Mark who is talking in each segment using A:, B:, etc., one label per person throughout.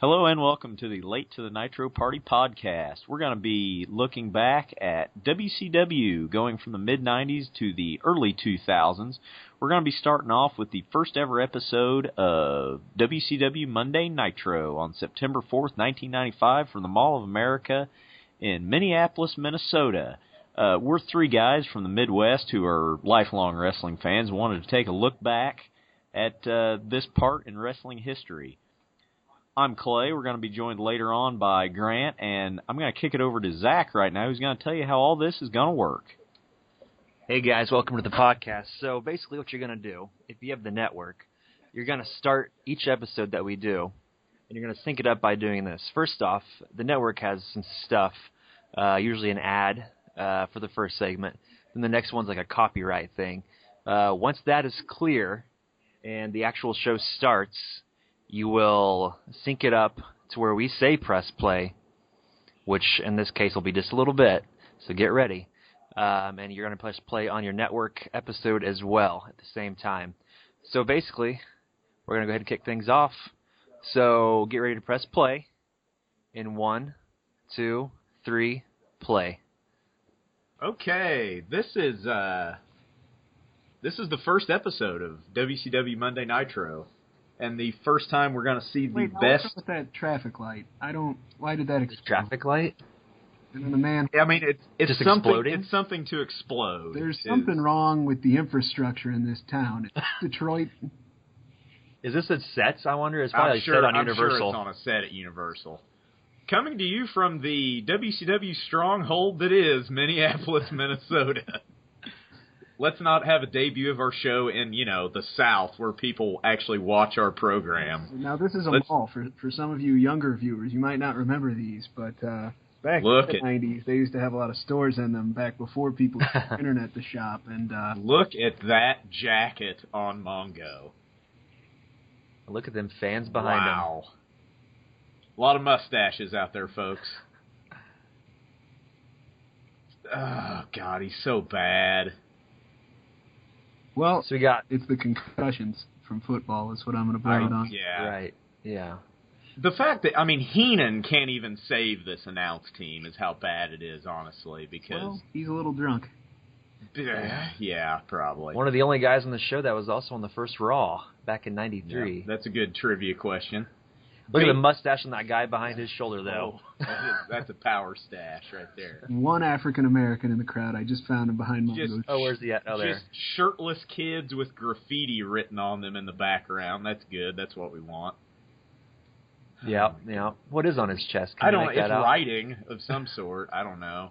A: Hello and welcome to the Late to the Nitro Party Podcast. We're going to be looking back at WCW going from the mid-90s to the early 2000s. We're going to be starting off with the first ever episode of WCW Monday Nitro on September 4th, 1995 from the Mall of America in Minneapolis, Minnesota. We're three guys from the Midwest who are lifelong wrestling fans and wanted to take a look back at this part in wrestling history. I'm Clay. We're going to be joined later on by Grant, and I'm going to kick it over to Zach right now, who's going to tell you how all this is going to work.
B: Hey, guys. Welcome to the podcast. So basically what you're going to do, if you have the network, you're going to start each episode that we do, and you're going to sync it up by doing this. First off, the network has some stuff, usually an ad for the first segment. Then the next one's like a copyright thing. Once that is clear and the actual show starts, you will sync it up to where we say press play, which in this case will be just a little bit, so get ready. And you're going to press play on your network episode as well at the same time. So basically, we're going to go ahead and kick things off. So get ready to press play in 1, 2, 3, play.
A: Okay, this is the first episode of WCW Monday Nitro. And the first time we're going to see the best...
C: What's up with that traffic light? Why did that explode?
B: Traffic light?
C: And the man...
A: I mean, it's
B: just
A: something.
B: Exploding?
A: It's something to explode.
C: There's something wrong with the infrastructure in this town. It's Detroit.
B: Is this at sets, I wonder? It's probably set on Universal.
A: I'm sure it's on a set at Universal. Coming to you from the WCW stronghold that is Minneapolis, Minnesota. Let's not have a debut of our show in, the South where people actually watch our program.
C: Now, this is a mall. For some of you younger viewers, you might not remember these, but back in the 90s, they used to have a lot of stores in them back before people had internet to shop. And
A: look at that jacket on Mongo.
B: Look at them fans behind him.
A: Wow. A lot of mustaches out there, folks. Oh, God, he's so bad.
C: Well,
B: so
C: it's the concussions from football is what I'm going to blame it on.
A: Yeah.
B: Right, yeah.
A: The fact that, Heenan can't even save this announce team is how bad it is, honestly, because...
C: Well, he's a little drunk.
A: Yeah, probably.
B: One of the only guys on the show that was also on the first Raw back in 93.
A: Yeah, that's a good trivia question.
B: Look at the mustache on that guy behind his shoulder, though.
A: That's a power stash right there.
C: One African-American in the crowd. I just found him behind Mongo.
B: Where's he at? Oh, there.
A: Just shirtless kids with graffiti written on them in the background. That's good. That's what we want.
B: Yeah. What is on his chest?
A: I don't know. It's writing of some sort. I don't know.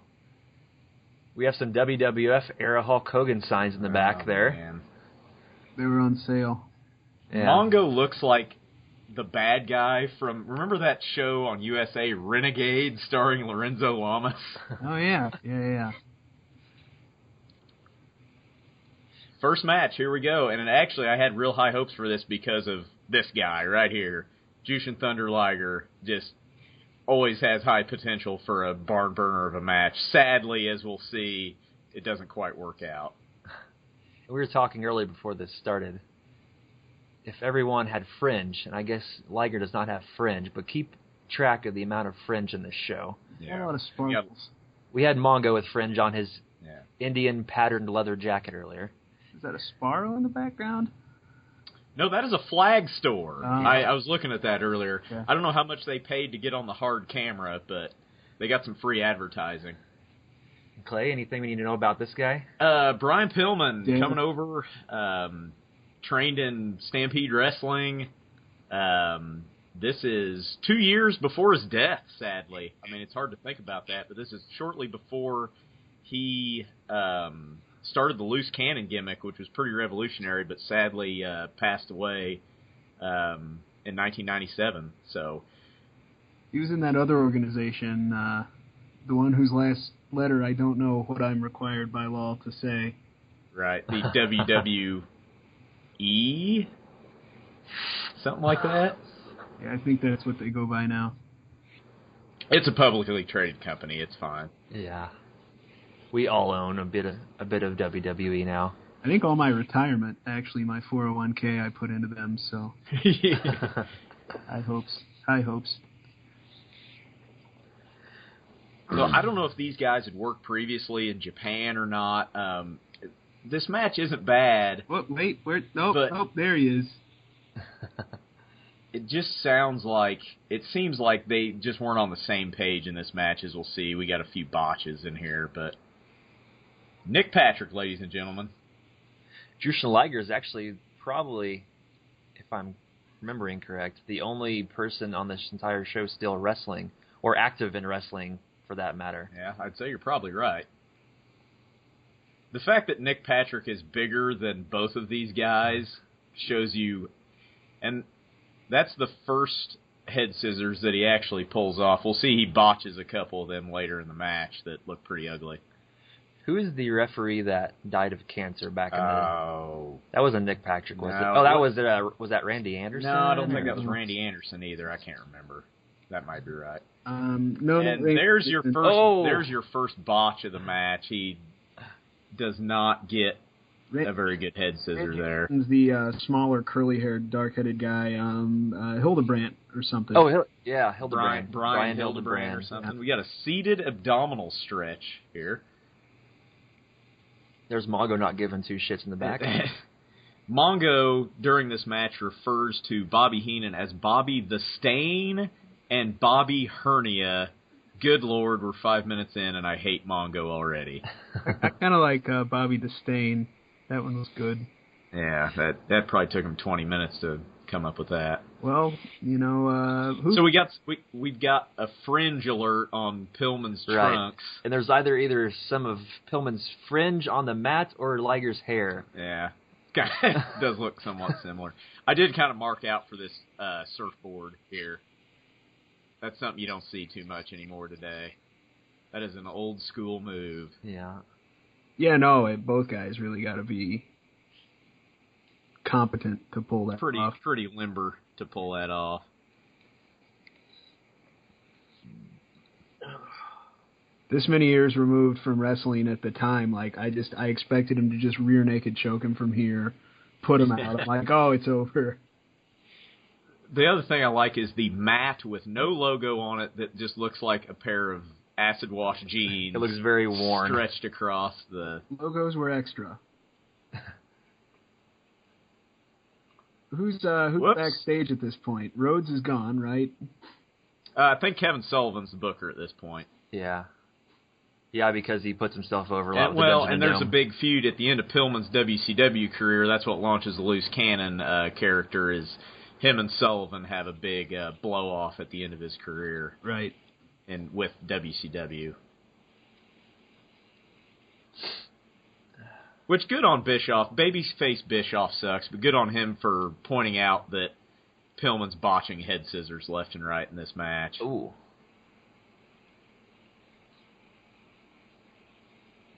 B: We have some WWF-era Hulk Hogan signs in the back there.
A: Man.
C: They were on sale.
B: Yeah.
A: Mongo looks like the bad guy from, remember that show on USA, Renegade, starring Lorenzo Lamas?
C: Oh, yeah. Yeah.
A: First match, here we go. And actually, I had real high hopes for this because of this guy right here. Jushin Thunder Liger just always has high potential for a barn burner of a match. Sadly, as we'll see, it doesn't quite work out.
B: We were talking earlier before this started. If everyone had fringe, and I guess Liger does not have fringe, but keep track of the amount of fringe in this show.
C: Yeah. A lot of sparkles.
B: We had Mongo with fringe on his Indian patterned leather jacket earlier.
C: Is that a Sparrow in the background?
A: No, that is a flag store. I was looking at that earlier.
C: Yeah.
A: I don't know how much they paid to get on the hard camera, but they got some free advertising.
B: Clay, anything we need to know about this guy?
A: Brian Pillman coming over, trained in Stampede Wrestling. This is 2 years before his death, sadly. I mean, it's hard to think about that, but this is shortly before he started the loose cannon gimmick, which was pretty revolutionary, but sadly passed away in 1997. So
C: he was in that other organization, the one whose last letter I don't know what I'm required by law to say.
A: Right, the WWE, something like that.
C: Yeah, I think that's what they go by now.
A: It's a publicly traded company. It's fine.
B: Yeah. We all own a bit of WWE now.
C: I think all my retirement, actually, my 401k, I put into them, so I hope High hopes.
A: So I don't know if these guys had worked previously in Japan or not. This match isn't bad.
C: What? Wait, where? Nope, there he is.
A: It just seems like they just weren't on the same page in this match, as we'll see. We got a few botches in here, but Nick Patrick, ladies and gentlemen.
B: Jushin Liger is actually probably, if I'm remembering correct, the only person on this entire show still wrestling, or active in wrestling, for that matter.
A: Yeah, I'd say you're probably right. The fact that Nick Patrick is bigger than both of these guys shows you, and that's the first head scissors that he actually pulls off. We'll see he botches a couple of them later in the match that look pretty ugly.
B: Who is the referee that died of cancer back in the...
A: Oh.
B: That wasn't Nick Patrick, was it?
A: No,
B: Oh, that was that Randy Anderson?
A: No, I don't think that was Randy Anderson either. I can't remember. That might be right.
C: No.
A: And there's your first botch of the match. He does not get a very good head scissor there.
C: The smaller, curly-haired, dark-headed guy, Hildebrandt or something.
B: Oh, Hildebrandt.
A: Brian Hildebrandt or something. Yeah. We got a seated abdominal stretch here.
B: There's Mongo not giving two shits in the back.
A: Mongo, during this match, refers to Bobby Heenan as Bobby the Stain and Bobby Hernia. Good Lord, we're 5 minutes in, and I hate Mongo already.
C: I kind of like Bobby the Stain. That one was good.
A: Yeah, that probably took him 20 minutes to come up with that.
C: Well,
A: So we've got a fringe alert on Pillman's trunks.
B: And there's either some of Pillman's fringe on the mat or Liger's hair.
A: Yeah. Does look somewhat similar. I did kind of mark out for this surfboard here. That's something you don't see too much anymore today. That is an old school move.
B: Yeah.
C: Yeah, no, both guys really got to be competent to pull that off.
A: Pretty limber to pull that off.
C: This many years removed from wrestling at the time, like I expected him to just rear naked choke him from here, put him out. I'm like, oh, it's over.
A: The other thing I like is the mat with no logo on it that just looks like a pair of acid wash jeans.
B: It looks very worn.
A: Stretched across the...
C: Logos were extra. Who's backstage at this point? Rhodes is gone, right?
A: I think Kevin Sullivan's the booker at this point.
B: Yeah. Yeah, because he puts himself over a lot.
A: And there's a big feud at the end of Pillman's WCW career. That's what launches the Loose Cannon character, is him and Sullivan have a big blow-off at the end of his career.
C: Right.
A: And with WCW. Which, good on Bischoff. Babyface Bischoff sucks, but good on him for pointing out that Pillman's botching head scissors left and right in this match.
B: Ooh.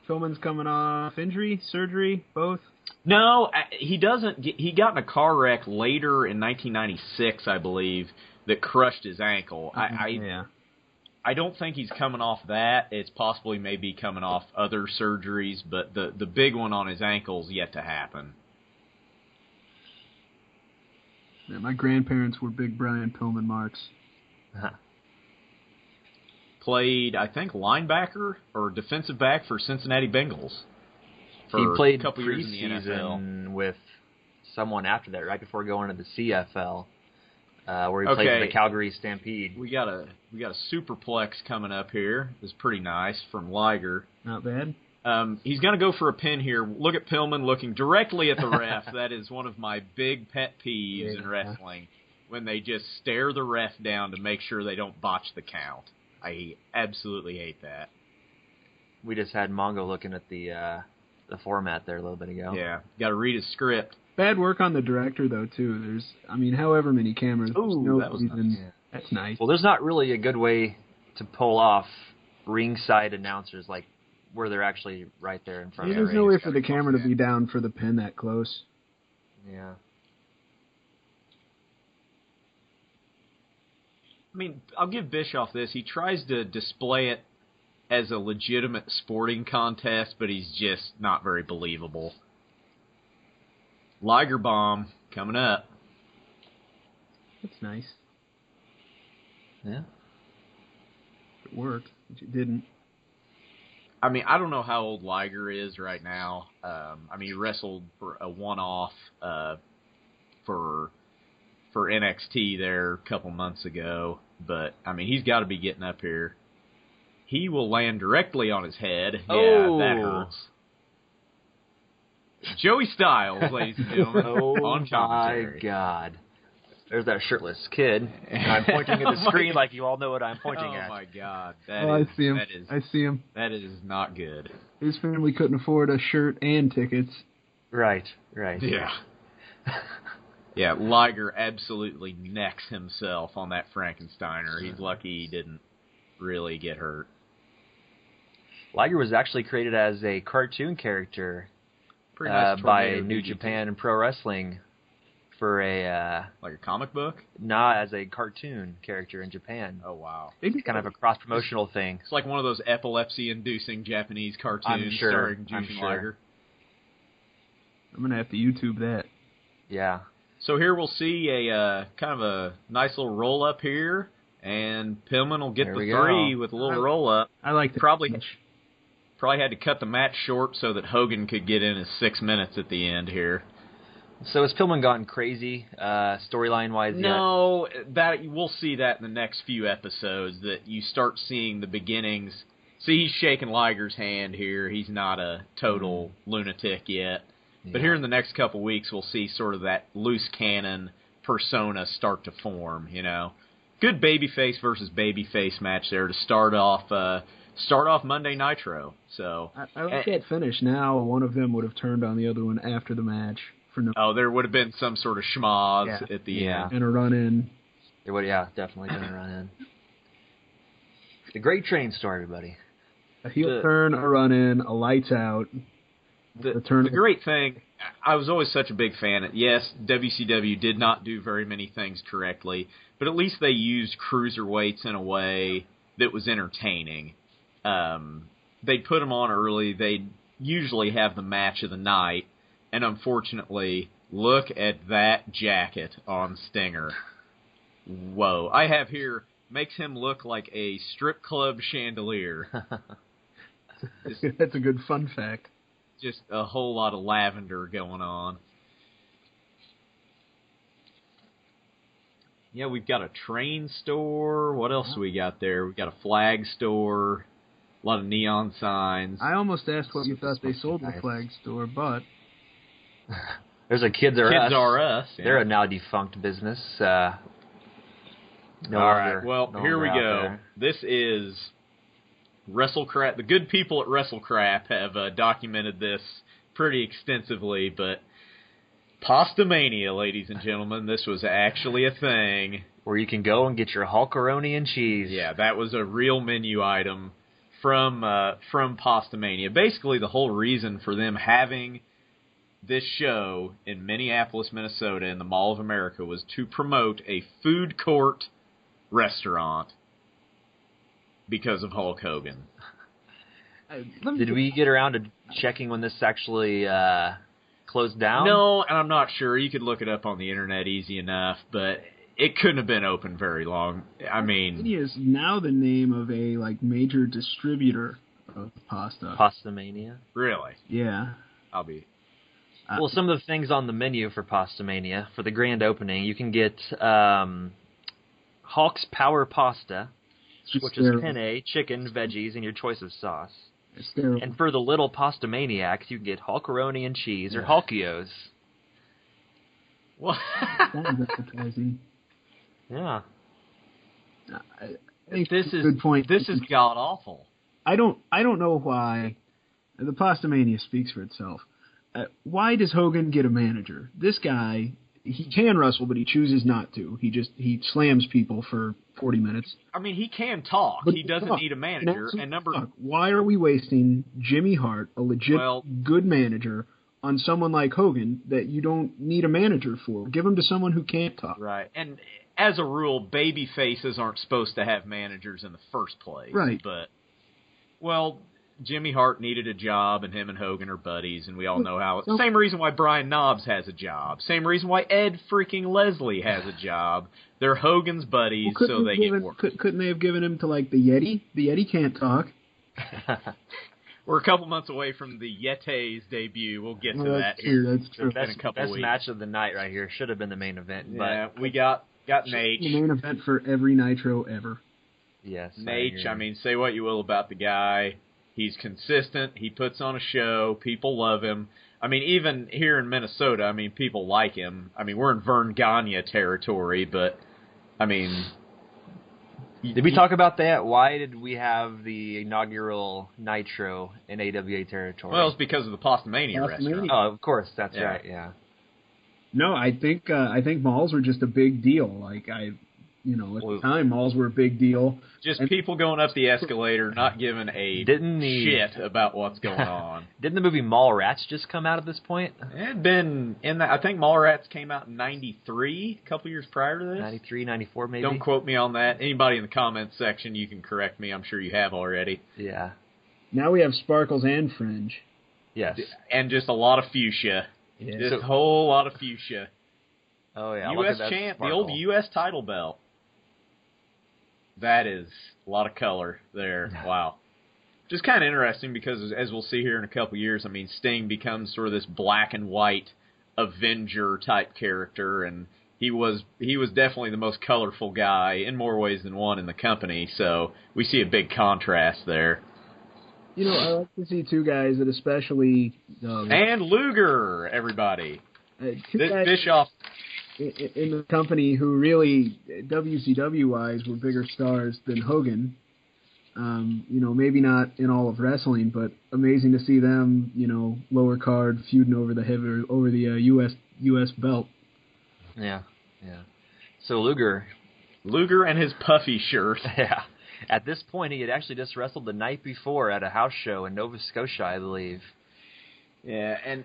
C: Pillman's coming off injury, surgery, both?
A: No, he doesn't. He got in a car wreck later in 1996, I believe, that crushed his ankle. I don't think he's coming off that. It's possibly maybe coming off other surgeries, but the big one on his ankle's yet to happen.
C: Yeah, my grandparents were big Brian Pillman marks.
A: Played, I think, linebacker or defensive back for Cincinnati Bengals.
B: He played
A: a couple years in the NFL
B: with someone after that, right before going to the CFL, where he played for the Calgary Stampede.
A: We got a superplex coming up here. It's pretty nice from Liger.
C: Not bad.
A: He's going to go for a pin here. Look at Pillman looking directly at the ref. That is one of my big pet peeves in wrestling, when they just stare the ref down to make sure they don't botch the count. I absolutely hate that.
B: We just had Mongo looking at the format there a little bit ago.
A: Yeah, got to read his script.
C: Bad work on the director, though, too. There's, however many cameras.
A: Ooh, that was nice.
C: That's nice.
B: Well, there's not really a good way to pull off ringside announcers, like where they're actually right there in front of you.
C: There's no way for the camera to be down for the pin that close.
B: Yeah.
A: I mean, I'll give Bischoff this. He tries to display it as a legitimate sporting contest, but he's just not very believable. Liger bomb coming up.
C: That's nice.
B: Yeah.
C: It worked, but it didn't.
A: I mean, I don't know how old Liger is right now. I mean, he wrestled for a one-off for NXT there a couple months ago. But, I mean, he's got to be getting up here. He will land directly on his head. Yeah, that hurts. Joey Styles, ladies and gentlemen, on commentary.
B: My God. There's that shirtless kid. And I'm pointing at the screen like you all know what I'm pointing at.
A: Oh, my God.
C: I see him. I see him.
A: That is not good.
C: His family couldn't afford a shirt and tickets.
B: Right.
A: Yeah. Yeah, Liger absolutely necks himself on that Frankensteiner. He's lucky he didn't really get hurt.
B: Liger was actually created as a cartoon character
A: Nice
B: by New Japan and Pro Wrestling for
A: like a comic book?
B: Not as a cartoon character in Japan.
A: Oh, wow.
B: It's kind of a cross-promotional thing.
A: It's like one of those epilepsy-inducing Japanese cartoons starring Jushin Liger.
C: I'm going to have to YouTube that.
B: Yeah.
A: So here we'll see a kind of a nice little roll-up here, and Pillman will get the three with a little roll-up.
C: I like that.
A: Probably had to cut the match short so that Hogan could get in his 6 minutes at the end here.
B: So has Pillman gotten crazy storyline-wise yet?
A: No, we'll see that in the next few episodes, that you start seeing the beginnings. See, he's shaking Liger's hand here. He's not a total lunatic yet. But here in the next couple weeks, we'll see sort of that loose cannon persona start to form, you know. Good babyface versus babyface match there to start off Monday Nitro. So
C: I like that finish. Now one of them would have turned on the other one after the match.
A: There would have been some sort of schmoz at the end.
C: And a run-in.
B: There would, definitely been a run-in. A great train story, everybody.
C: A heel turn, a run-in, a lights out.
A: The great thing, I was always such a big fan. Yes, WCW did not do very many things correctly, but at least they used cruiserweights in a way that was entertaining. They'd put them on early. They'd usually have the match of the night, and unfortunately, look at that jacket on Stinger. Whoa. I have here, makes him look like a strip club chandelier.
C: That's a good fun fact.
A: Just a whole lot of lavender going on. Yeah, we've got a train store. What else do we got there? We've got a flag store. A lot of neon signs.
C: I almost asked what you thought they sold the flag store, but...
B: There's a Kids R Us.
A: Yeah.
B: They're a now defunct business.
A: All right, well, here we go. This is... WrestleCrap. The good people at WrestleCrap have documented this pretty extensively, but Pastamania, ladies and gentlemen, this was actually a thing.
B: Where you can go and get your Hulkaroni and cheese.
A: Yeah, that was a real menu item from Pastamania. Basically, the whole reason for them having this show in Minneapolis, Minnesota, in the Mall of America was to promote a food court restaurant. Because of Hulk Hogan.
B: Did we get around to checking when this actually closed down?
A: No, and I'm not sure. You could look it up on the internet easy enough, but it couldn't have been open very long. I mean... It
C: is now the name of a major distributor of pasta.
B: Pastamania?
A: Really?
C: Yeah.
A: I'll be...
B: Well, some of the things on the menu for Pastamania, for the grand opening, you can get Hulk's Power Pasta, which is penne, chicken, veggies, and your choice of sauce. And for the little pasta maniacs, you can get Hulkaroni and cheese or Hulkios.
A: What?
C: That is appetizing.
B: Yeah.
C: I think this is a good point.
A: This is god awful.
C: I don't know why. The Pastamania speaks for itself. Why does Hogan get a manager? This guy, he can wrestle, but he chooses not to. He slams people for 40 minutes.
A: I mean, he can talk. But he doesn't need a manager.
C: Why are we wasting Jimmy Hart, a legit good manager, on someone like Hogan that you don't need a manager for? Give him to someone who can't talk.
A: Right. And as a rule, baby faces aren't supposed to have managers in the first place.
C: Right.
A: But, well, Jimmy Hart needed a job, and him and Hogan are buddies, and we all know how. Same reason why Brian Knobbs has a job. Same reason why Ed freaking Leslie has a job. They're Hogan's buddies, so they get work.
C: Couldn't they have given him to, like, the Yeti? The Yeti can't talk.
A: We're a couple months away from the Yete's debut. We'll get to that here.
C: That's true.
A: In a couple
B: best
A: weeks.
B: match of the night right here. Should have been the main event.
A: Yeah,
B: but
A: we got Nate.
C: The main event for every Nitro ever.
B: Yes.
A: Nate, I mean, say what you will about the guy. He's consistent. He puts on a show. People love him. I mean, even here in Minnesota, I mean, people like him. I mean, we're in Vern Gagne territory, but, I mean...
B: Did we talk about that? Why did we have the inaugural Nitro in AWA territory?
A: Well, it's because of the Pastamania restaurant.
B: Oh, of course, that's right. Yeah.
C: No, I think malls were just a big deal. Like at the time, malls were a big deal.
A: Just people going up the escalator, not giving a shit about what's going on.
B: Didn't the movie Mallrats just come out at this point?
A: It had been in that. I think Mallrats came out in '93, a couple years prior to this.
B: 93, 94 maybe.
A: Don't quote me on that. Anybody in the comments section, you can correct me. I'm sure you have already.
B: Yeah.
C: Now we have Sparkles and Fringe.
B: Yes.
A: And just a lot of fuchsia.
B: Yeah.
A: Just a whole lot of fuchsia.
B: Oh yeah.
A: U.S. champ, the old U.S. title belt. That is a lot of color there. Wow. Just kind of interesting because, as we'll see here in a couple years, I mean, Sting becomes sort of this black and white Avenger-type character, and he was definitely the most colorful guy in more ways than one in the company, so we see a big contrast there.
C: You know, I like to see two guys that especially...
A: and Luger, everybody. Bischoff...
C: in the company who really, WCW-wise, were bigger stars than Hogan. Maybe not in all of wrestling, but amazing to see them, lower card, feuding over the U.S. belt.
B: Yeah. So Luger
A: and his puffy shirt.
B: Yeah. At this point, he had actually just wrestled the night before at a house show in Nova Scotia, I believe.
A: Yeah, and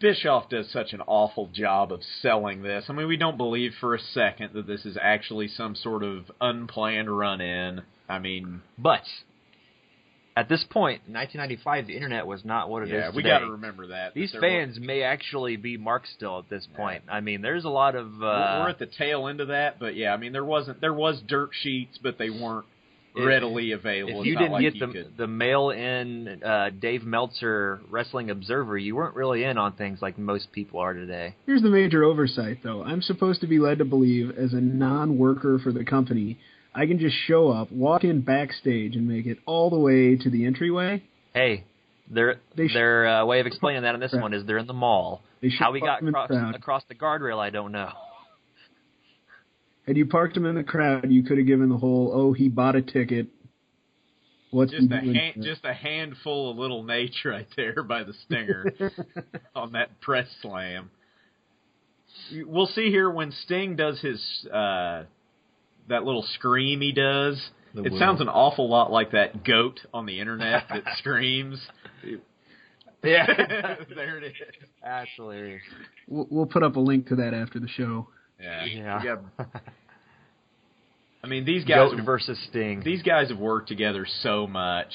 A: Bischoff does such an awful job of selling this. I mean, we don't believe for a second that this is actually some sort of unplanned run-in. I mean...
B: But, at this point, in 1995, the internet was not what it is today.
A: Yeah, we got to remember that.
B: These fans may actually be marked still at this point. I mean, there's a lot of...
A: We're at the tail end of that, but yeah, I mean, there was dirt sheets, but they weren't readily available.
B: If you didn't get the mail-in Dave Meltzer Wrestling Observer, you weren't really in on things like most people are today.
C: Here's the major oversight, though. I'm supposed to be led to believe, as a non-worker for the company, I can just show up, walk in backstage, and make it all the way to the entryway.
B: Hey, their way of explaining that on this one is they're in the mall. How we got across the guardrail, I don't know. Had
C: you parked him in the crowd, you could have given the whole, he bought a ticket.
A: Just a handful of little Nates right there by the Stinger on that press slam. We'll see here when Sting does his that little scream he does. It sounds an awful lot like that goat on the internet that screams.
B: Yeah,
A: there it is.
B: That's hilarious.
C: We'll put up a link to that after the show.
A: Yeah. I mean, these guys
B: versus Sting.
A: These guys have worked together so much,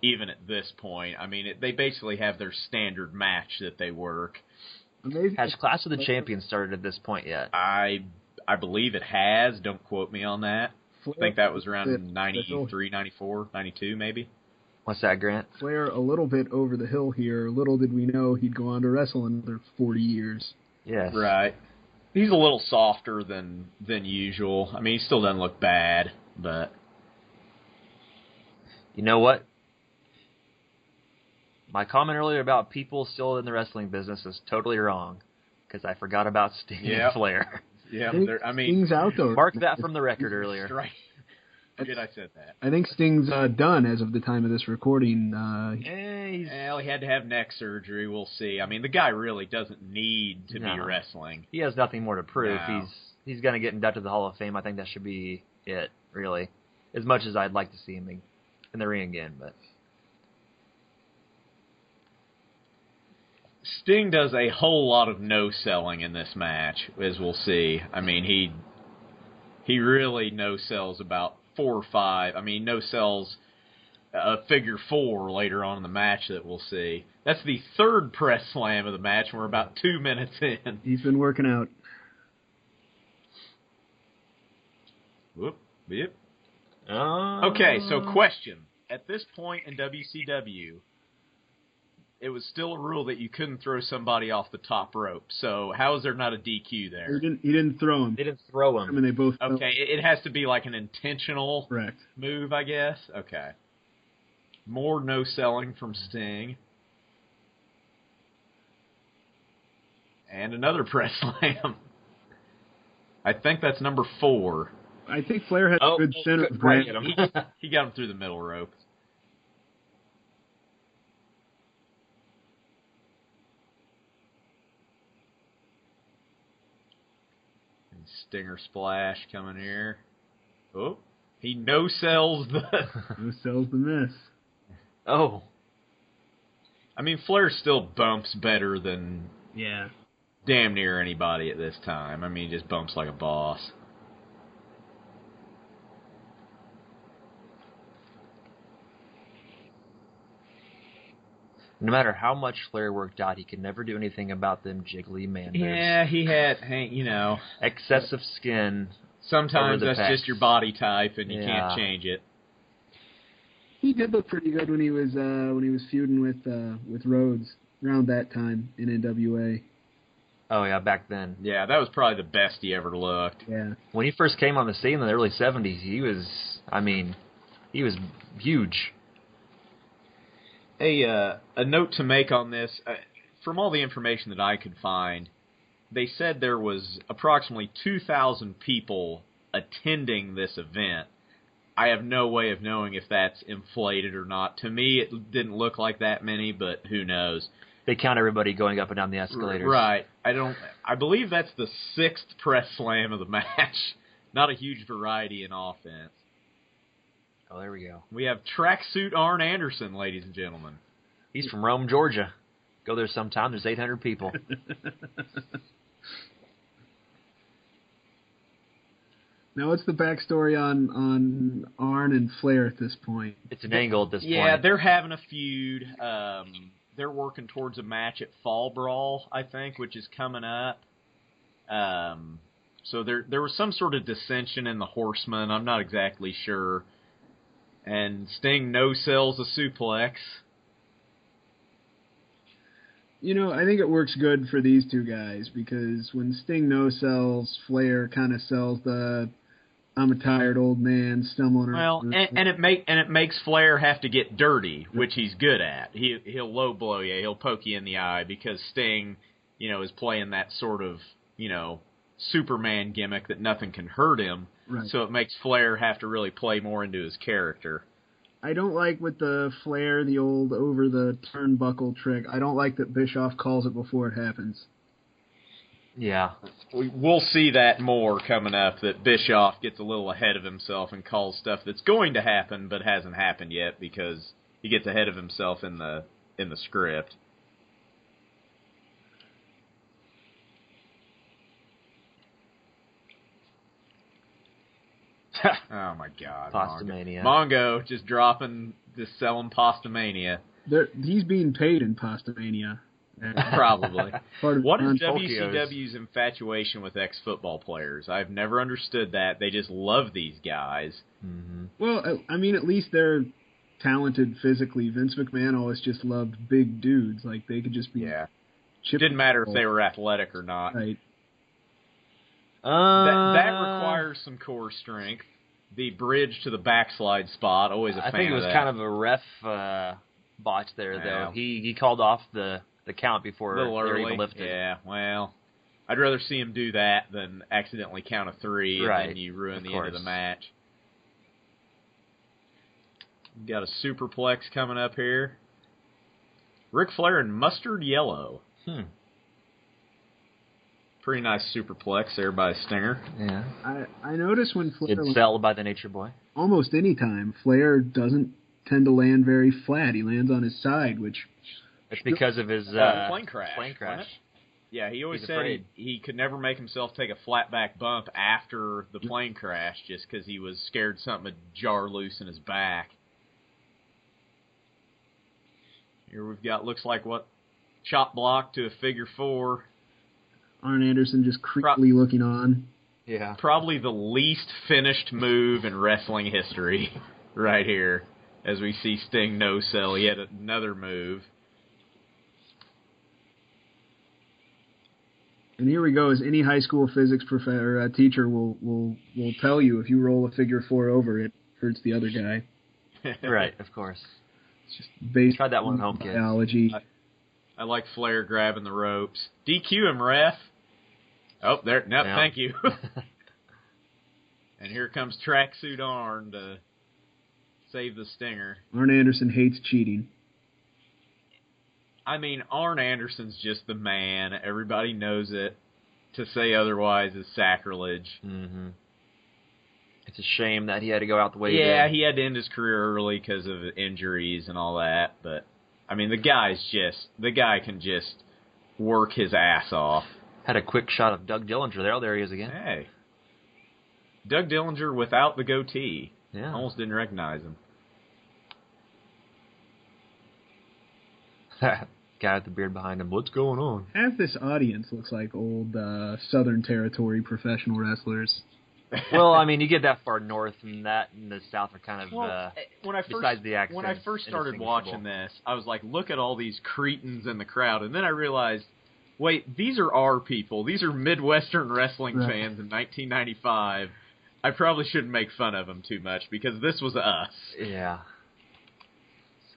A: even at this point. I mean, they basically have their standard match that they work.
B: Has Clash of the Champions started at this point yet?
A: I believe it has. Don't quote me on that. I think that was around 93, 94, 92 maybe.
B: What's that, Grant?
C: Flair a little bit over the hill here. Little did we know he'd go on to wrestle another 40 years.
B: Yes.
A: Right. He's a little softer than usual. I mean, he still doesn't look bad, but...
B: You know what? My comment earlier about people still in the wrestling business is totally wrong, because I forgot about Sting and Flair.
A: Yeah,
C: Sting's out, though.
B: Mark that from the record earlier.
A: Right. Forget I said that.
C: I think Sting's done as of the time of this recording.
A: He had to have neck surgery. We'll see. I mean, the guy really doesn't need to be wrestling.
B: He has nothing more to prove.
A: No.
B: He's going to get inducted to the Hall of Fame. I think that should be it, really. As much as I'd like to see him in the ring again, but...
A: Sting does a whole lot of no-selling in this match, as we'll see. I mean, he really no-sells about 4 or 5. I mean, no-sells a figure 4 later on in the match that we'll see. That's the third press slam of the match, and we're about 2 minutes in.
C: He's been working out.
A: Whoop, yep. Okay, so question. At this point in WCW, it was still a rule that you couldn't throw somebody off the top rope. So how is there not a DQ there?
C: He didn't throw him.
B: They didn't throw him.
C: I mean, they both.
A: Okay, it has to be like an intentional
C: Correct.
A: move, I guess. Okay. More no selling from Sting. And another press slam. I think that's number 4.
C: I think Flair had a good center.
A: He got him through the middle rope. And Stinger splash coming here. Oh, he no-sells the...
C: No-sells the miss.
B: Oh.
A: I mean, Flair still bumps better than damn near anybody at this time. I mean, he just bumps like a boss.
B: No matter how much Flair worked out, he could never do anything about them jiggly man moves.
A: Yeah, he had,
B: excessive skin.
A: Sometimes that's
B: pecs.
A: just your body type, and you can't change it.
C: He did look pretty good when he was feuding with Rhodes around that time in NWA.
B: Oh yeah, back then.
A: Yeah, that was probably the best he ever looked.
C: Yeah.
B: When he first came on the scene in the early 70s, he was huge.
A: A note to make on this, from all the information that I could find, they said there was approximately 2,000 people attending this event. I have no way of knowing if that's inflated or not. To me, it didn't look like that many, but who knows?
B: They count everybody going up and down the escalators.
A: Right. I believe that's the 6th press slam of the match. Not a huge variety in offense.
B: Oh, there we go.
A: We have Tracksuit Arn Anderson, ladies and gentlemen.
B: He's from Rome, Georgia. Go there sometime. There's 800 people.
C: Now, what's the backstory on Arn and Flair at this point?
B: It's an angle at this point.
A: Yeah, they're having a feud. They're working towards a match at Fall Brawl, I think, which is coming up. So there was some sort of dissension in the Horsemen. I'm not exactly sure. And Sting no-sells a suplex.
C: I think it works good for these two guys because when Sting no-sells, Flair kind of sells the I'm a tired old man stumbling around.
A: Well, and it makes Flair have to get dirty, which he's good at. He'll low blow you, he'll poke you in the eye because Sting, is playing that sort of, Superman gimmick that nothing can hurt him.
C: Right.
A: So it makes Flair have to really play more into his character.
C: I don't like with the Flair, the old over the turnbuckle trick. I don't like that Bischoff calls it before it happens.
B: Yeah.
A: We'll see that more coming up, that Bischoff gets a little ahead of himself and calls stuff that's going to happen but hasn't happened yet because he gets ahead of himself in the script. Oh my God!
B: Pastamania.
A: Mongo just selling Pastamania.
C: He's being paid in Pastamania.
A: Probably. What is
B: Tokyo's.
A: WCW's infatuation with ex-football players? I've never understood that. They just love these guys.
B: Mm-hmm.
C: Well, I mean, at least they're talented physically. Vince McMahon always just loved big dudes. Like, they could just be...
A: Yeah. Didn't matter if they were athletic or not.
C: Right.
A: That requires some core strength. The bridge to the backslide spot, always a fan of that.
B: I think it was kind of a ref botch there, though. He called off the count before they were even lifted.
A: Yeah, well, I'd rather see him do that than accidentally count a 3 and then you ruin the end of the match. You got a superplex coming up here. Ric Flair in mustard yellow. Pretty nice superplex there by Stinger.
B: Yeah.
C: I noticed when Flair...
B: It's sold by the Nature Boy.
C: Almost any time, Flair doesn't tend to land very flat. He lands on his side, which...
B: It's because of his
A: plane crash. Yeah, he always said he could never make himself take a flat back bump after the plane crash just because he was scared something would jar loose in his back. Here we've got, looks like what, chop block to a figure 4.
C: Arn Anderson just creepily looking on.
B: Yeah.
A: Probably the least finished move in wrestling history right here. As we see Sting no-sell yet another move.
C: And here we go, as any high school physics professor teacher will tell you, if you roll a figure 4 over, it hurts the other guy.
B: Right, of course.
C: It's just based
B: Try that one at home,
C: on
B: kids.
C: biology.
A: I like Flair grabbing the ropes. DQ him, ref. Oh, there. No,
B: Yeah.
A: thank you. And here comes Tracksuit Arn to save the Stinger.
C: Arn Anderson hates cheating.
A: I mean, Arn Anderson's just the man. Everybody knows it. To say otherwise is sacrilege.
B: Mm-hmm. It's a shame that he had to go out the way he did.
A: Yeah, he had to end his career early because of injuries and all that. But, I mean, the guy can just work his ass off.
B: Had a quick shot of Doug Dillinger there. Oh, there he is again.
A: Hey. Doug Dillinger without the goatee.
B: Yeah.
A: Almost didn't recognize him.
B: Guy with the beard behind him. What's going on?
C: Half this audience looks like old Southern Territory professional wrestlers.
B: Well, I mean, you get that far north, and that and the south are kind of besides the accent.
A: When I first started watching this, I was like, look at all these cretins in the crowd. And then I realized, wait, these are our people. These are Midwestern wrestling fans in 1995. I probably shouldn't make fun of them too much because this was us.
B: Yeah.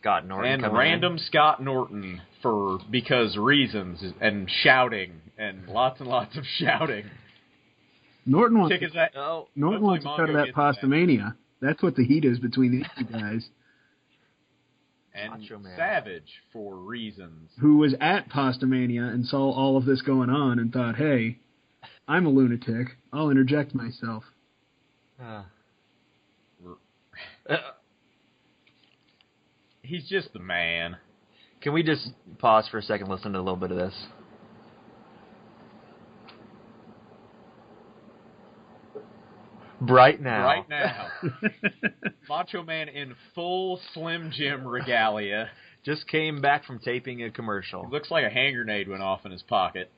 B: Scott Norton
A: and random in. Scott Norton because reasons and shouting and lots of shouting.
C: Norton wants to cut of that Pastamania. That's what the heat is between these two guys.
A: And Savage for reasons.
C: Who was at Pastamania and saw all of this going on and thought, hey, I'm a lunatic. I'll interject myself.
A: He's just the man.
B: Can we just pause for a second and listen to a little bit of this? Right now.
A: Macho Man in full Slim Jim regalia.
B: Just came back from taping a commercial.
A: It looks like a hand grenade went off in his pocket.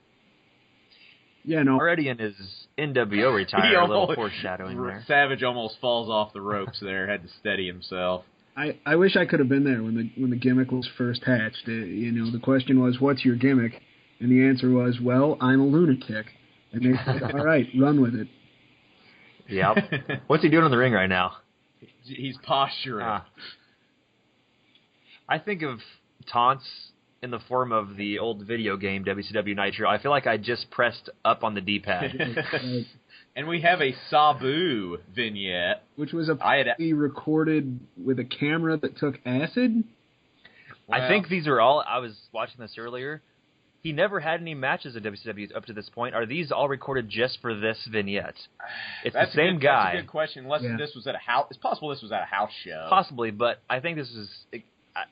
C: Yeah, no.
B: Already in his NWO retire, a little foreshadowing there.
A: Savage almost falls off the ropes there, had to steady himself.
C: I wish I could have been there when the gimmick was first hatched. The question was, what's your gimmick? And the answer was, well, I'm a lunatic. And they said, all right, run with it.
B: Yep. What's he doing in the ring right now?
A: He's posturing.
B: I think of taunts in the form of the old video game, WCW Nitro. I feel like I just pressed up on the D-pad.
A: And we have a Sabu vignette.
C: Which was recorded with a camera that took acid?
B: Well, I think these are all, I was watching this earlier, he never had any matches at WCW up to this point. Are these all recorded just for this vignette? It's the same guy.
A: That's a good question. Unless this was at a house. It's possible this was at a house show.
B: Possibly, but I think this is...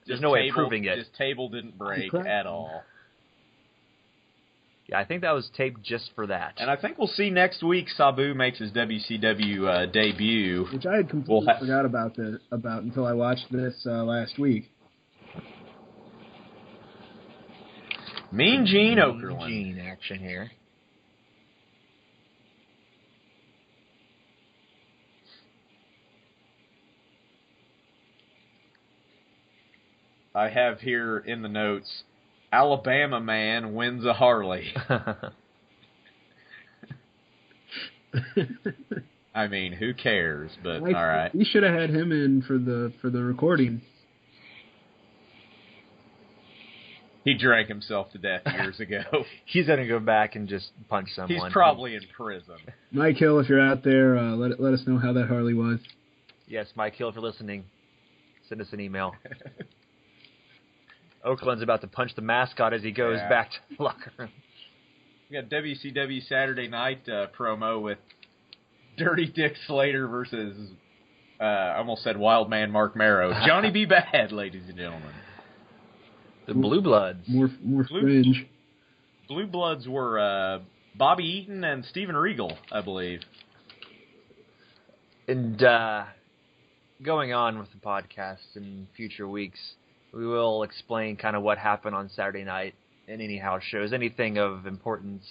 B: There's no way of proving it.
A: This table didn't break at all.
B: Yeah, I think that was taped just for that.
A: And I think we'll see next week Sabu makes his WCW debut.
C: Which I had completely forgot about until I watched this last week.
A: Mean Gene Okerlund.
B: Gene action here.
A: I have here in the notes, Alabama man wins a Harley. I mean, who cares? But all right.
C: We should have had him in for the recording.
A: He drank himself to death years ago.
B: He's going to go back and just punch someone.
A: He's probably in prison.
C: Mike Hill, if you're out there, let us know how that Harley was.
B: Yes, Mike Hill, if you're listening, send us an email. Oakland's about to punch the mascot as he goes back to the locker room.
A: We got WCW Saturday Night promo with Dirty Dick Slater versus, I almost said Wild Man Mark Marrow. Johnny B. Bad, ladies and gentlemen.
B: The Blue Bloods.
C: More fringe.
A: Blue Bloods were Bobby Eaton and Steven Regal, I believe.
B: And going on with the podcast in future weeks, We will explain kind of what happened on Saturday night in any house shows, anything of importance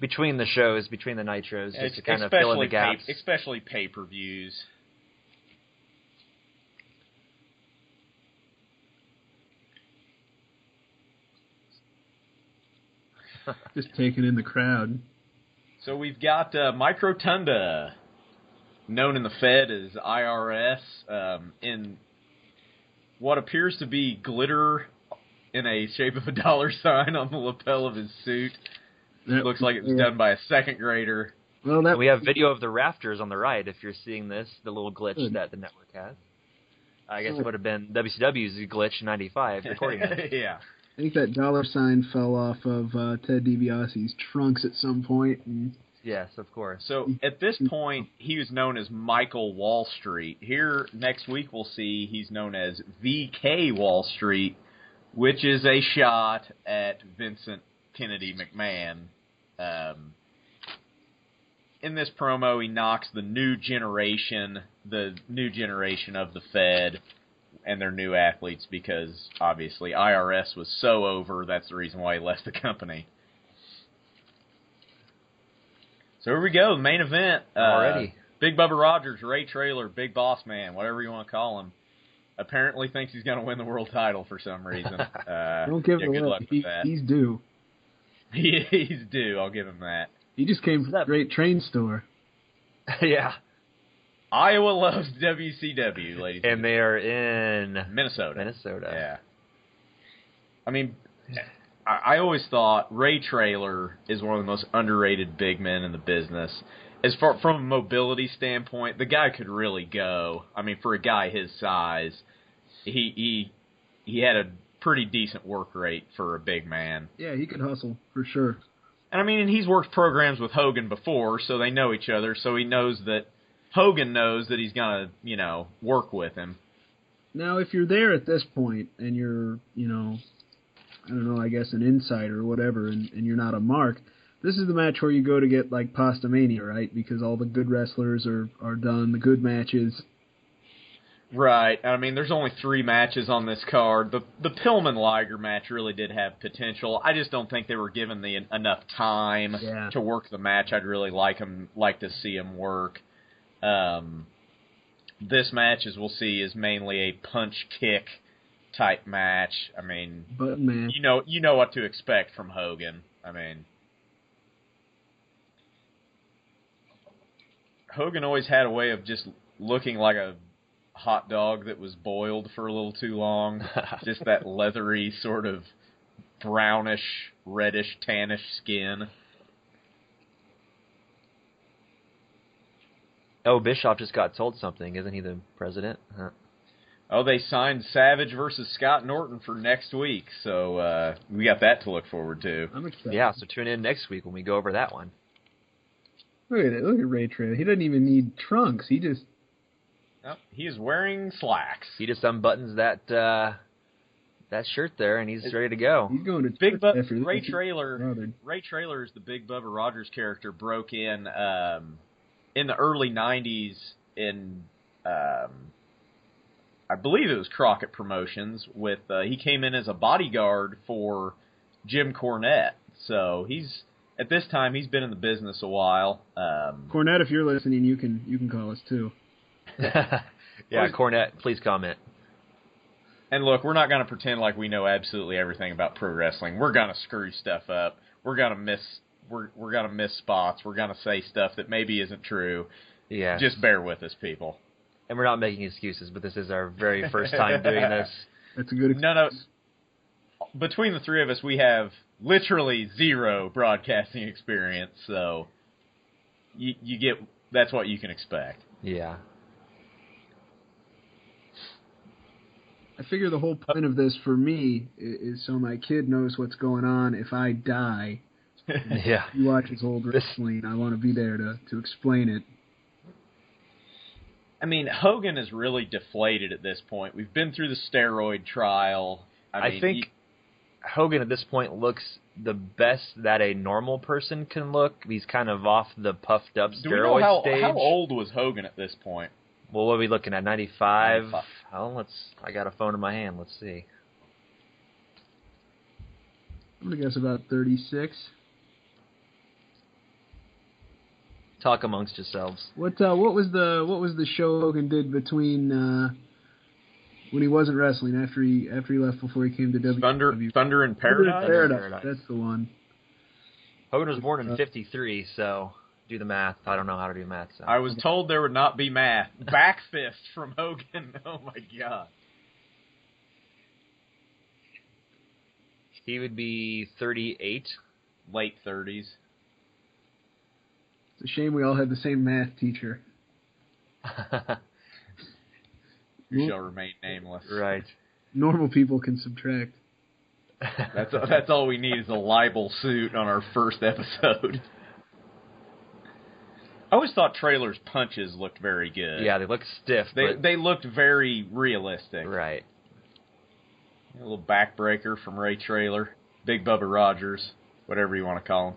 B: between the shows, between the Nitros, just to kind of fill in the gaps.
A: Especially pay-per-views.
C: Just taking in the crowd.
A: So we've got Mike Rotunda, known in the Fed as IRS, in what appears to be glitter in a shape of a dollar sign on the lapel of his suit. It looks like it was done by a second grader.
B: Well, we have video of the rafters on the right, if you're seeing this, the little glitch that the network has. I guess it would have been WCW's glitch in 95 recording it.
A: Yeah.
C: I think that dollar sign fell off of Ted DiBiase's trunks at some point. And
B: yes, of course.
A: So at this point, he was known as Michael Wall Street. Here next week, we'll see he's known as VK Wall Street, which is a shot at Vincent Kennedy McMahon. In this promo, he knocks the new generation of the Fed and their new athletes because, obviously, IRS was so over, that's the reason why he left the company. So here we go, the main event.
B: Already.
A: Big Bubba Rogers, Ray Traylor, Big Boss Man, whatever you want to call him, apparently thinks he's going to win the world title for some reason.
C: Don't give him
A: good luck with that.
C: He's due.
A: He's due, I'll give him that.
C: He just came from a great train store.
B: Yeah.
A: Iowa loves WCW, ladies.
B: And they are in
A: Minnesota.
B: Yeah.
A: I mean, I always thought Ray Traylor is one of the most underrated big men in the business. As far from a mobility standpoint, the guy could really go. I mean, for a guy his size, he had a pretty decent work rate for a big man.
C: Yeah, he could hustle for sure.
A: And I mean, and he's worked programs with Hogan before, so they know each other. So he knows that Hogan knows that he's gonna, work with him.
C: Now, if you're there at this point and you're, I don't know, I guess an insider or whatever, and you're not a mark, this is the match where you go to get, like, Pastamania, right? Because all the good wrestlers are done, the good matches.
A: Right. I mean, there's only 3 matches on this card. The Pillman Liger match really did have potential. I just don't think they were given enough time to work the match. I'd really like to see him work. This match, as we'll see, is mainly a punch-kick type match. I mean,
C: but man,
A: you know what to expect from Hogan. I mean, Hogan always had a way of just looking like a hot dog that was boiled for a little too long. Just that leathery sort of brownish, reddish, tannish skin.
B: Oh, Bischoff just got told something. Isn't he the president? Huh.
A: Oh, they signed Savage versus Scott Norton for next week, so we got that to look forward to.
C: I'm excited.
B: Yeah, so tune in next week when we go over that one.
C: Look at it. Look at Ray Traylor. He doesn't even need trunks. He just...
A: Oh, he is wearing slacks.
B: He just unbuttons that shirt there, and he's ready to go.
C: He's going to
A: Big Bubba. Ray Traylor is the Big Bubba Rogers character. Broke in the early '90s in I believe it was Crockett Promotions. With he came in as a bodyguard for Jim Cornette. So at this time he's been in the business a while.
C: Cornette, if you're listening, you can call us too.
B: Yeah, Cornette, please comment.
A: And look, we're not going to pretend like we know absolutely everything about pro wrestling. We're going to screw stuff up. We're going to miss spots. We're going to say stuff that maybe isn't true.
B: Yeah.
A: Just bear with us, people.
B: And we're not making excuses, but this is our very first time doing this.
C: That's a good excuse.
A: No. Between the 3 of us, we have literally 0 broadcasting experience, so you get that's what you can expect.
B: Yeah.
C: I figure the whole point of this for me is so my kid knows what's going on if I die.
B: Yeah.
C: He watches old wrestling. I want to be there to explain it.
A: I mean, Hogan is really deflated at this point. We've been through the steroid trial.
B: I think Hogan at this point looks the best that a normal person can look. He's kind of off the puffed up steroid stage.
A: How old was Hogan at this point?
B: Well, what are we looking at? 95?
A: 95.
B: Oh, I got a phone in my hand. Let's see.
C: I'm going to guess about 36.
B: Talk amongst yourselves.
C: What was the show Hogan did between when he wasn't wrestling after he left before he came to WCW?
A: Thunder in Paradise?
C: Paradise. That's the one.
B: Hogan was born in 53, so do the math. I don't know how to do math. So.
A: I was told there would not be math. Back fist from Hogan. Oh, my God.
B: He would be 38.
A: Late 30s.
C: It's a shame we all had the same math teacher.
A: You shall remain nameless.
B: Right.
C: Normal people can subtract.
A: That's all we need is a libel suit on our first episode. I always thought Trailer's punches looked very good.
B: Yeah, they look stiff.
A: They looked very realistic.
B: Right.
A: A little backbreaker from Ray Traylor. Big Bubba Rogers. Whatever you want to call him.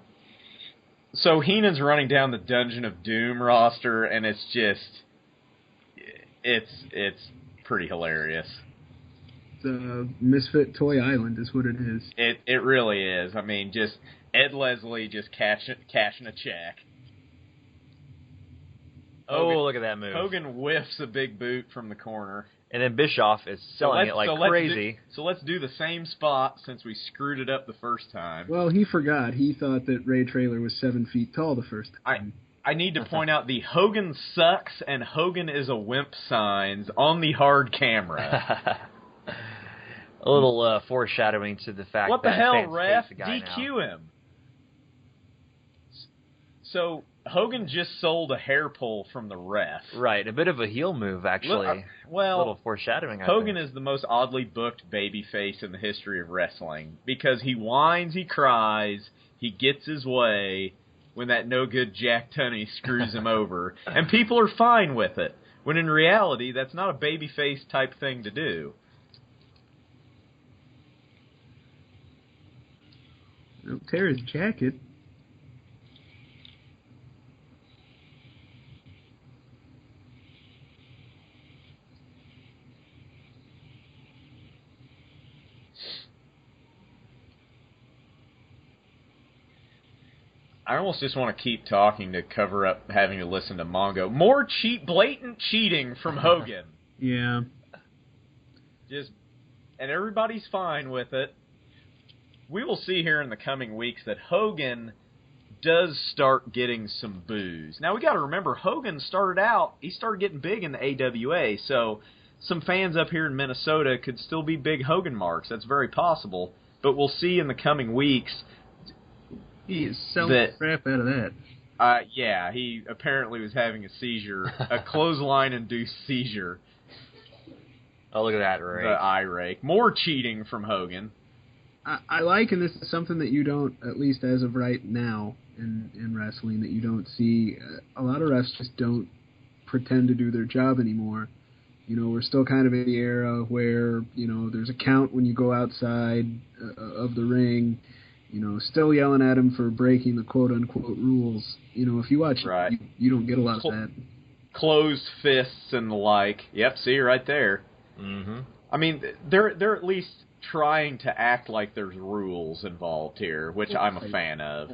A: So Heenan's running down the Dungeon of Doom roster, and it's just... It's pretty hilarious.
C: It's Misfit Toy Island is what it is.
A: It really is. I mean, just Ed Leslie just cashing a check.
B: Hogan, look at that move.
A: Hogan whiffs a big boot from the corner.
B: And then Bischoff is selling it like crazy.
A: So let's do the same spot since we screwed it up the first time.
C: Well, he forgot. He thought that Ray Traylor was 7 feet tall the first time.
A: I need to point out the Hogan sucks and Hogan is a wimp signs on the hard camera.
B: A little foreshadowing to the fact
A: what
B: that
A: the hell,
B: fans
A: ref?
B: hate the guy
A: DQ
B: now.
A: him. So Hogan just sold a hair pull from the ref.
B: Right, a bit of a heel move, actually.
A: Well,
B: a little foreshadowing, I
A: Hogan
B: think.
A: is the most oddly booked babyface in the history of wrestling because he whines, he cries, he gets his way when that no-good Jack Tunney screws him over, and people are fine with it, when in reality, that's not a babyface type thing to do.
C: Don't tear his jacket.
A: I almost just want to keep talking to cover up having to listen to Mongo. More blatant cheating from Hogan.
C: Yeah.
A: And everybody's fine with it. We will see here in the coming weeks that Hogan does start getting some boos. Now, we got to remember, Hogan started getting big in the AWA, so some fans up here in Minnesota could still be big Hogan marks. That's very possible. But we'll see in the coming weeks.
C: He is selling the crap out of that.
A: Yeah, he apparently was having a seizure, a clothesline-induced seizure.
B: Oh, look at that rake.
A: The eye rake. More cheating from Hogan.
C: I like, and this is something that you don't, at least as of right now in wrestling, that you don't see. A lot of refs just don't pretend to do their job anymore. You know, we're still kind of in the era where, you know, there's a count when you go outside of the ring. You know, still yelling at him for breaking the quote-unquote rules. You know, if you watch,
A: right.
C: you don't get a lot of that.
A: Closed fists and the like. Yep, see, right there.
B: Mm-hmm.
A: I mean, they're at least trying to act like there's rules involved here, which I'm a fan of.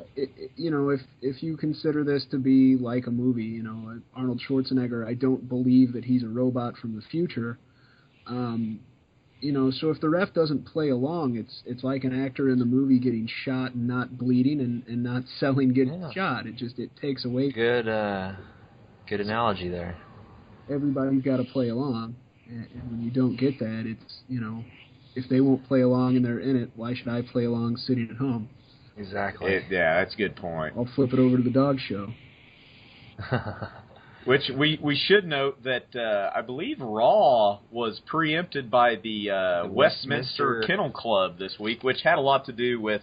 C: You know, if you consider this to be like a movie, you know, Arnold Schwarzenegger, I don't believe that he's a robot from the future. You know, so if the ref doesn't play along, it's like an actor in the movie getting shot and not bleeding and not selling getting shot. It takes away.
B: Good analogy there.
C: Everybody's got to play along, and when you don't get that, it's, you know, if they won't play along and they're in it, why should I play along sitting at home?
B: Exactly.
A: Yeah, that's a good point.
C: I'll flip it over to the dog show.
A: Which we should note that I believe Raw was preempted by the Westminster Kennel Club this week, which had a lot to do with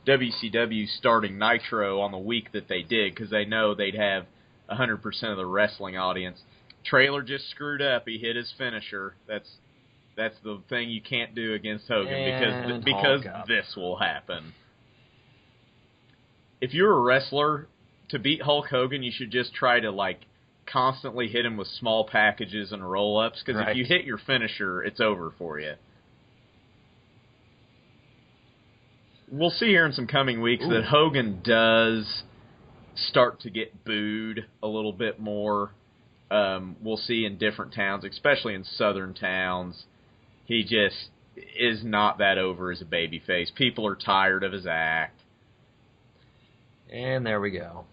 A: WCW starting Nitro on the week that they did, because they know they'd have 100% of the wrestling audience. Trailer just screwed up. He hit his finisher. That's the thing you can't do against Hogan, because this will happen. If you're a wrestler, to beat Hulk Hogan, you should just try to, like, constantly hit him with small packages and roll-ups, because if you hit your finisher, it's over for you. We'll see here in some coming weeks that Hogan does start to get booed a little bit more. We'll see in different towns, especially in southern towns. He just is not that over as a babyface. People are tired of his act.
B: And there we go.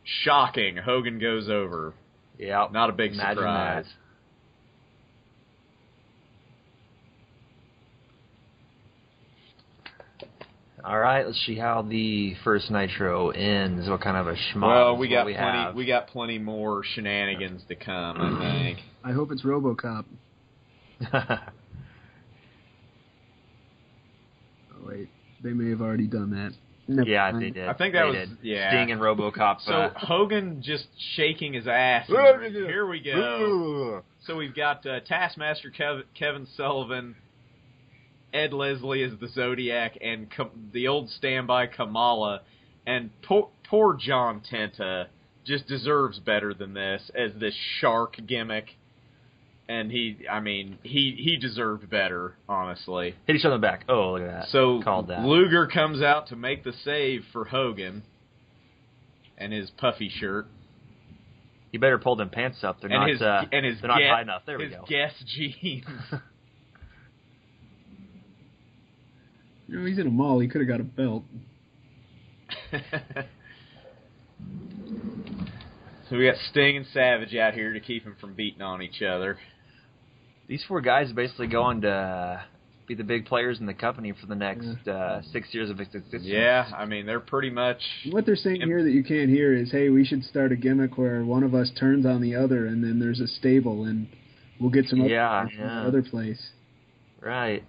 A: Shocking. Hogan goes over.
B: Yeah.
A: Not a big surprise.
B: All right, let's see how the first Nitro ends. What kind of a schmuck?
A: Well, we got plenty more shenanigans to come, I think.
C: I hope it's RoboCop. Oh, wait, they may have already done that.
B: Yeah, they did.
A: I think that was
B: Sting and RoboCop.
A: So Hogan just shaking his ass. Here we go. So we've got Taskmaster Kevin Sullivan, Ed Leslie as the Zodiac, and the old standby Kamala. And poor John Tenta just deserves better than this as this shark gimmick. And he deserved better, honestly.
B: Hit each other in the back. Oh, look at that.
A: So
B: Called that.
A: Luger comes out to make the save for Hogan and his puffy shirt.
B: You better pull them pants up. They're not high enough. There we go.
A: His Guess jeans.
C: He's in a mall. He could have got a belt.
A: So we got Sting and Savage out here to keep him from beating on each other.
B: These four guys are basically going to be the big players in the company for the next 6 years of existence.
A: Yeah, they're pretty much...
C: What they're saying here that you can't hear is, hey, we should start a gimmick where one of us turns on the other, and then there's a stable, and we'll get some other place.
B: Right.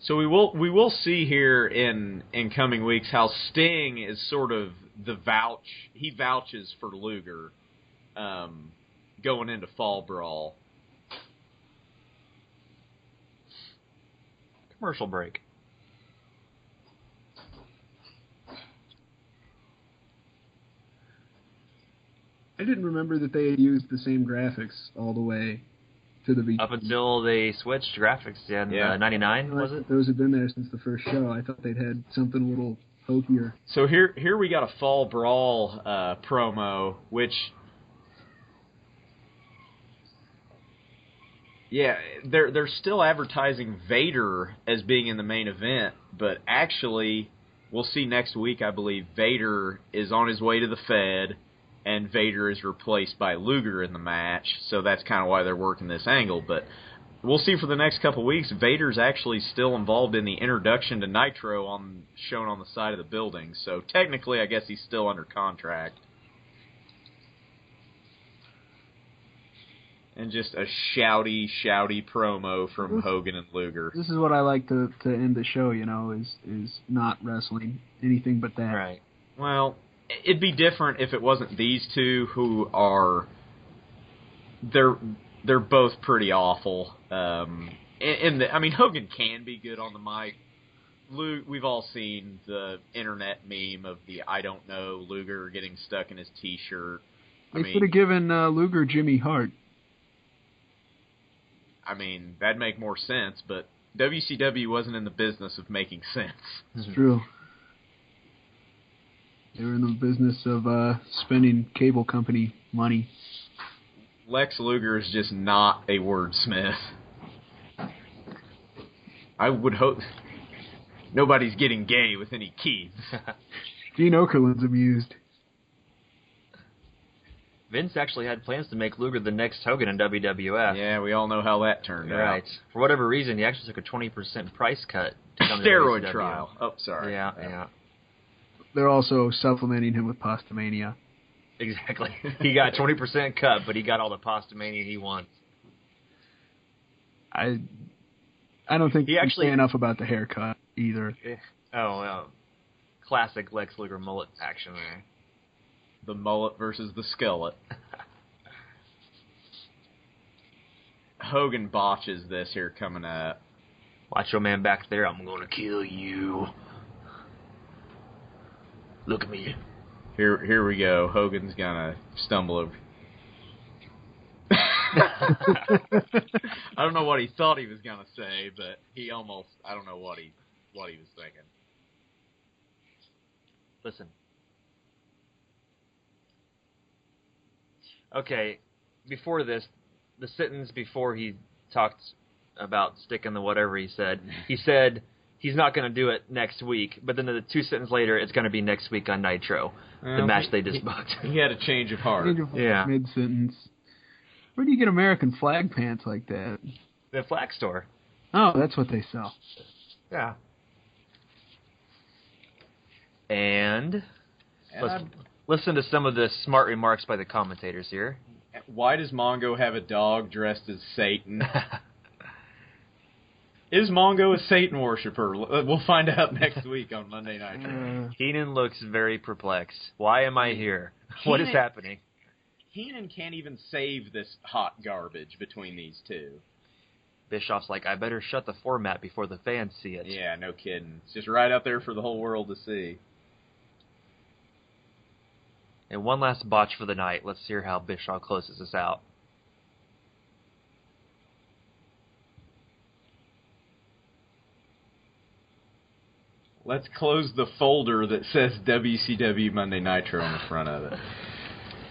A: So we will see here in coming weeks how Sting is sort of the vouch. He vouches for Luger going into Fall Brawl.
B: Commercial break.
C: I didn't remember that they had used the same graphics all the way to the beginning.
B: Up until they switched graphics in 99, was it?
C: Those had been there since the first show. I thought they'd had something a little hokier.
A: So here we got a Fall Brawl promo, which... Yeah, they're still advertising Vader as being in the main event, but actually, we'll see next week, I believe, Vader is on his way to the Fed, and Vader is replaced by Luger in the match, so that's kind of why they're working this angle. But we'll see for the next couple weeks, Vader's actually still involved in the introduction to Nitro shown on the side of the building, so technically I guess he's still under contract. And just a shouty promo from Hogan and Luger.
C: This is what I like to end the show, is not wrestling, anything but that.
B: Right.
A: Well, it'd be different if it wasn't these two who are... They're both pretty awful. Hogan can be good on the mic. We've all seen the internet meme of the I don't know Luger getting stuck in his T-shirt.
C: They should have given Luger Jimmy Hart.
A: That'd make more sense, but WCW wasn't in the business of making sense.
C: It's true. They were in the business of spending cable company money.
A: Lex Luger is just not a wordsmith. I would hope nobody's getting gay with any keys.
C: Gene Okerlund's amused.
B: Vince actually had plans to make Luger the next Hogan in WWF.
A: Yeah, we all know how that turned out.
B: Right. For whatever reason, he actually took a 20% price cut to come to
A: Steroid
B: WCW.
A: trial. Oh, sorry.
B: Yeah.
C: They're also supplementing him with Pastamania.
B: Exactly. He got 20% cut, but he got all the Pastamania he wants.
C: I don't think
B: he actually
C: say enough about the haircut either.
B: Classic Lex Luger mullet action there.
A: The mullet versus the skillet. Hogan botches this here coming up.
B: Watch your man back there. I'm going to kill you. Look at me.
A: Here we go. Hogan's gonna stumble over. I don't know what he thought he was gonna say, but he almost, I don't know what he was thinking.
B: Listen. Okay, before this, the sentence before he talked about sticking the whatever he said he's not going to do it next week, but then the 2 sentences later, it's going to be next week on Nitro, the match they just booked.
A: He had a change of heart.
B: Yeah.
C: Mid-sentence. Where do you get American flag pants like that?
B: The flag store.
C: Oh, that's what they sell.
B: Yeah. And let's listen to some of the smart remarks by the commentators here.
A: Why does Mongo have a dog dressed as Satan? Is Mongo a Satan worshiper? We'll find out next week on Monday Nitro.
B: Heenan looks very perplexed. Why am I here? What is happening?
A: Heenan can't even save this hot garbage between these two.
B: Bischoff's like, I better shut the format before the fans see it.
A: Yeah, no kidding. It's just right out there for the whole world to see.
B: And one last botch for the night. Let's hear how Bischoff closes us out.
A: Let's close the folder that says WCW Monday Nitro on the front of it.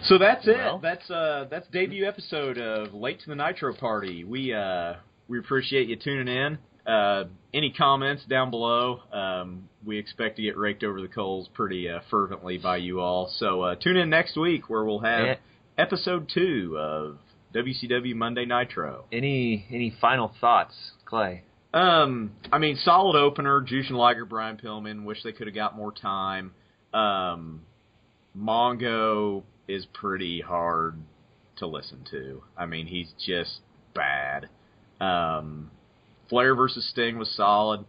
A: So that's it.
B: Well,
A: that's debut episode of Late to the Nitro Party. We appreciate you tuning in. Any comments down below? We expect to get raked over the coals pretty fervently by you all. So tune in next week where we'll have episode 2 of WCW Monday Nitro.
B: Any final thoughts, Clay?
A: I mean, solid opener. Jushin Liger, Brian Pillman. Wish they could have got more time. Mongo is pretty hard to listen to. I mean, he's just bad. Flair versus Sting was solid,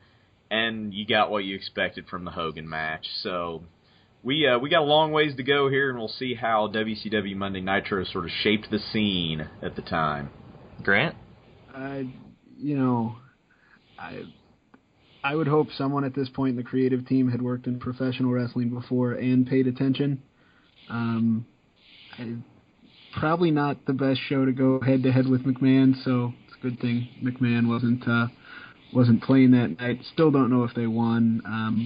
A: and you got what you expected from the Hogan match. So we got a long ways to go here, and we'll see how WCW Monday Nitro sort of shaped the scene at the time.
B: Grant?
C: I would hope someone at this point in the creative team had worked in professional wrestling before and paid attention. Probably not the best show to go head-to-head with McMahon, so it's a good thing McMahon wasn't playing that night. Still don't know if they won.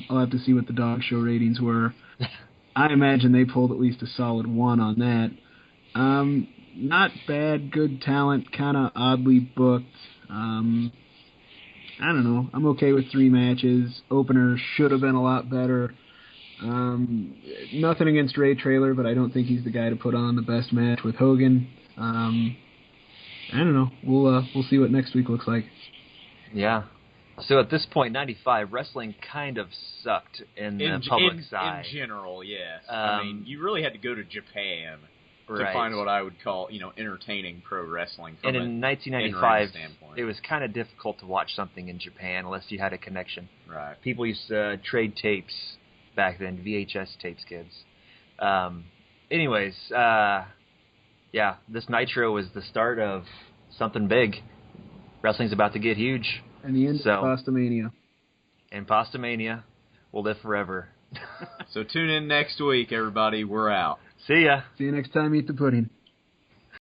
C: I'll have to see what the dog show ratings were. I imagine they pulled at least a solid 1 on that. Not bad, good talent, kind of oddly booked. I don't know. I'm okay with 3 matches. Opener should have been a lot better. Nothing against Ray Traylor, but I don't think he's the guy to put on the best match with Hogan. I don't know. We'll see what next week looks like.
B: Yeah. So at this point, 95, wrestling kind of sucked in the public side.
A: In general, yes. I mean, you really had to go to Japan to
B: Right.
A: find what I would call, entertaining pro wrestling from
B: And
A: an
B: in 1995,
A: standpoint.
B: it was kind of difficult to watch something in Japan unless you had a connection.
A: Right.
B: People used to trade tapes back then, VHS tapes, kids. Anyways, this Nitro was the start of something big. Wrestling's about to get huge.
C: And the end of Pastamania.
B: And Pastamania will live forever.
A: So tune in next week, everybody. We're out.
B: See ya.
C: See you next time. Eat the pudding.